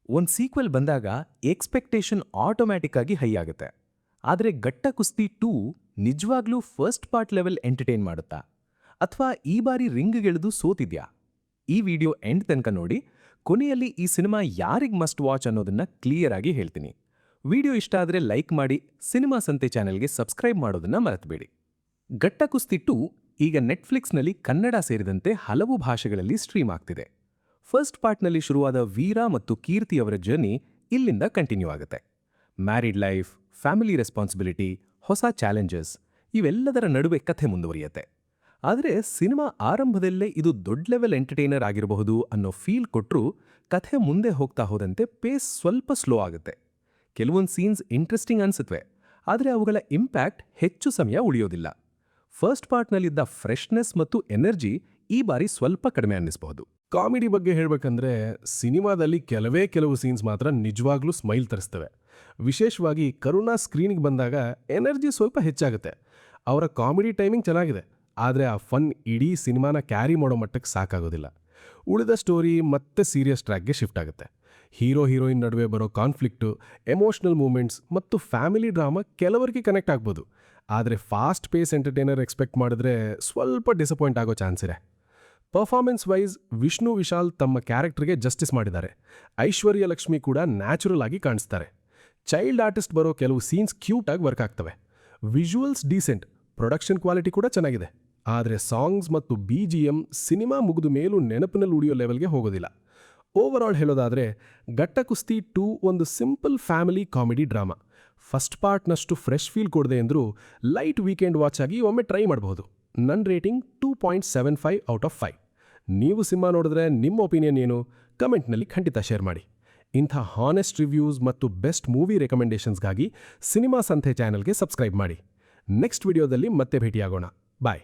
ಒಂದು ಸೀಕ್ವೆಲ್ ಬಂದಾಗ expectation automatic ಆಗಿ ಹೈ ಆಗುತ್ತೆ. ಆದರೆ ಗಟ್ಟ ಕುಸ್ತಿ 2 ನಿಜವಾಗ್ಲೂ ಫಸ್ಟ್ ಪಾರ್ಟ್ ಲೆವೆಲ್ ಎಂಟರ್ಟೈನ್ ಮಾಡುತ್ತಾ? ಅಥವಾ ಈ ಬಾರಿ ರಿಂಗ್ಗೆಳೆದು ಸೋತಿದ್ಯಾ? ಈ ವಿಡಿಯೋ ಎಂಡ್ ತನಕ ನೋಡಿ. ಕೊನೆಯಲ್ಲಿ ಈ ಸಿನಿಮಾ ಯಾರಿಗ್ ಮಸ್ಟ್ ವಾಚ್ ಅನ್ನೋದನ್ನ ಕ್ಲಿಯರ್ ಆಗಿ ಹೇಳ್ತೀನಿ. ವಿಡಿಯೋ ಇಷ್ಟ ಆದರೆ ಲೈಕ್ ಮಾಡಿ, ಸಿನಿಮಾ ಸಂತೆ ಚಾನೆಲ್ಗೆ ಸಬ್ಸ್ಕ್ರೈಬ್ ಮಾಡೋದನ್ನ ಮರೆತಬೇಡಿ. ಗಟ್ಟ ಕುಸ್ತಿ 2 ಈಗ ನೆಟ್ಫ್ಲಿಕ್ಸ್ನಲ್ಲಿ ಕನ್ನಡ ಸೇರಿದಂತೆ ಹಲವು ಭಾಷೆಗಳಲ್ಲಿ ಸ್ಟ್ರೀಮ್ ಆಗ್ತಿದೆ. ಫಸ್ಟ್ ಪಾರ್ಟ್ನಲ್ಲಿ ಶುರುವಾದ ವೀರ ಮತ್ತು ಕೀರ್ತಿ ಅವರ ಜರ್ನಿ ಇಲ್ಲಿಂದ ಕಂಟಿನ್ಯೂ ಆಗುತ್ತೆ. ಮ್ಯಾರಿಡ್ ಲೈಫ್, ಫ್ಯಾಮಿಲಿ ರೆಸ್ಪಾನ್ಸಿಬಿಲಿಟಿ, ಹೊಸ ಚಾಲೆಂಜಸ್ ಇವೆಲ್ಲದರ ನಡುವೆ ಕಥೆ ಮುಂದುವರಿಯುತ್ತೆ. ಆದರೆ ಸಿನಿಮಾ ಆರಂಭದಲ್ಲೇ ಇದು ದೊಡ್ಡ ಲೆವೆಲ್ ಎಂಟರ್ಟೈನರ್ ಆಗಿರಬಹುದು ಅನ್ನೋ ಫೀಲ್ ಕೊಟ್ಟರೂ ಕಥೆ ಮುಂದೆ ಹೋಗ್ತಾ ಹೋದಂತೆ ಪೇಸ್ ಸ್ವಲ್ಪ ಸ್ಲೋ ಆಗುತ್ತೆ. ಕೆಲವೊಂದು ಸೀನ್ಸ್ ಇಂಟ್ರೆಸ್ಟಿಂಗ್ ಅನ್ಸುತ್ತವೆ, ಆದರೆ ಅವುಗಳ ಇಂಪ್ಯಾಕ್ಟ್ ಹೆಚ್ಚು ಸಮಯ ಉಳಿಯೋದಿಲ್ಲ. ಫಸ್ಟ್ ಪಾರ್ಟ್ನಲ್ಲಿದ್ದ ಫ್ರೆಶ್ನೆಸ್ ಮತ್ತು ಎನರ್ಜಿ ಈ ಬಾರಿ ಸ್ವಲ್ಪ ಕಡಿಮೆ ಅನ್ನಿಸಬಹುದು. ಕಾಮಿಡಿ ಬಗ್ಗೆ ಹೇಳಬೇಕಂದ್ರೆ ಸಿನಿಮಾದಲ್ಲಿ ಕೆಲವು ಸೀನ್ಸ್ ಮಾತ್ರ ನಿಜವಾಗ್ಲೂ ಸ್ಮೈಲ್ ತರಿಸ್ತವೆ. ವಿಶೇಷವಾಗಿ ಕರುಣಾ ಸ್ಕ್ರೀನಿಗೆ ಬಂದಾಗ ಎನರ್ಜಿ ಸ್ವಲ್ಪ ಹೆಚ್ಚಾಗುತ್ತೆ. ಅವರ ಕಾಮಿಡಿ ಟೈಮಿಂಗ್ ಚೆನ್ನಾಗಿದೆ, ಆದರೆ ಆ ಫನ್ ಇಡೀ ಸಿನಿಮಾನ ಕ್ಯಾರಿ ಮಾಡೋ ಮಟ್ಟಕ್ಕೆ ಸಾಕಾಗೋದಿಲ್ಲ. ಉಳಿದ ಸ್ಟೋರಿ ಮತ್ತೆ ಸೀರಿಯಸ್ ಟ್ರ್ಯಾಕ್ಗೆ ಶಿಫ್ಟ್ ಆಗುತ್ತೆ. ಹೀರೋ ಹೀರೋಯಿನ್ ನಡುವೆ ಬರೋ ಕಾನ್ಫ್ಲಿಕ್ಟು, ಎಮೋಷನಲ್ ಮೂಮೆಂಟ್ಸ್ ಮತ್ತು ಫ್ಯಾಮಿಲಿ ಡ್ರಾಮಾ ಕೆಲವರಿಗೆ ಕನೆಕ್ಟ್ ಆಗ್ಬೋದು. ಆದರೆ ಫಾಸ್ಟ್ ಪೇಸ್ ಎಂಟರ್ಟೈನರ್ ಎಕ್ಸ್ಪೆಕ್ಟ್ ಮಾಡಿದ್ರೆ ಸ್ವಲ್ಪ ಡಿಸಪಾಯಿಂಟ್ ಆಗೋ ಚಾನ್ಸ್ ಇದೆ. ಪರ್ಫಾರ್ಮೆನ್ಸ್ ವೈಸ್ ವಿಷ್ಣು ವಿಶಾಲ್ ತಮ್ಮ ಕ್ಯಾರೆಕ್ಟರ್ಗೆ ಜಸ್ಟಿಸ್ ಮಾಡಿದ್ದಾರೆ. ಐಶ್ವರ್ಯ ಲಕ್ಷ್ಮಿ ಕೂಡ ನ್ಯಾಚುರಲ್ ಆಗಿ ಕಾಣಿಸ್ತಾರೆ. ಚೈಲ್ಡ್ ಆರ್ಟಿಸ್ಟ್ ಬರೋ ಕೆಲವು ಸೀನ್ಸ್ ಕ್ಯೂಟ್ ಆಗಿ ವರ್ಕ್ ಆಗ್ತವೆ. ವಿಜುವಲ್ಸ್ ಡೀಸೆಂಟ್, ಪ್ರೊಡಕ್ಷನ್ ಕ್ವಾಲಿಟಿ ಕೂಡ ಚೆನ್ನಾಗಿದೆ. ಆದರೆ ಸಾಂಗ್ಸ್ ಮತ್ತು BGM ಸಿನಿಮಾ ಮುಗಿದ ಮೇಲೂ ನೆನಪಿನಲ್ಲಿ ಉಳಿಯೋ ಲೆವೆಲ್ಗೆ ಹೋಗೋದಿಲ್ಲ. ಓವರ್ ಆಲ್ ಹೇಳೋದಾದರೆ ಗಟ್ಟ ಕುಸ್ತಿ 2 ಒಂದು simple family comedy drama. First ಪಾರ್ಟ್ನಷ್ಟು ಫ್ರೆಶ್ ಫೀಲ್ ಕೊಡದೆ ಅಂದರೂ ಲೈಟ್ ವೀಕೆಂಡ್ ವಾಚ್ ಆಗಿ ಒಮ್ಮೆ ಟ್ರೈ ಮಾಡಬಹುದು. ನನ್ನ ರೇಟಿಂಗ್ 2.75 ಔಟ್ ಆಫ್ 5. ನೀವು ಸಿನಿಮಾ ನೋಡಿದ್ರೆ ನಿಮ್ಮ ಒಪಿನಿಯನ್ ಏನು? ಕಮೆಂಟ್ನಲ್ಲಿ ಖಂಡಿತ ಶೇರ್ ಮಾಡಿ. ಇಂಥ ಹಾನೆಸ್ಟ್ ರಿವ್ಯೂಸ್ ಮತ್ತು ಬೆಸ್ಟ್ ಮೂವಿ ರೆಕಮೆಂಡೇಷನ್ಸ್ಗಾಗಿ ಸಿನಿಮಾ ಸಂತೆ ಚಾನೆಲ್ಗೆ ಸಬ್ಸ್ಕ್ರೈಬ್ ಮಾಡಿ. ನೆಕ್ಸ್ಟ್ ವಿಡಿಯೋದಲ್ಲಿ ಮತ್ತೆ ಭೇಟಿಯಾಗೋಣ. ಬಾಯ್.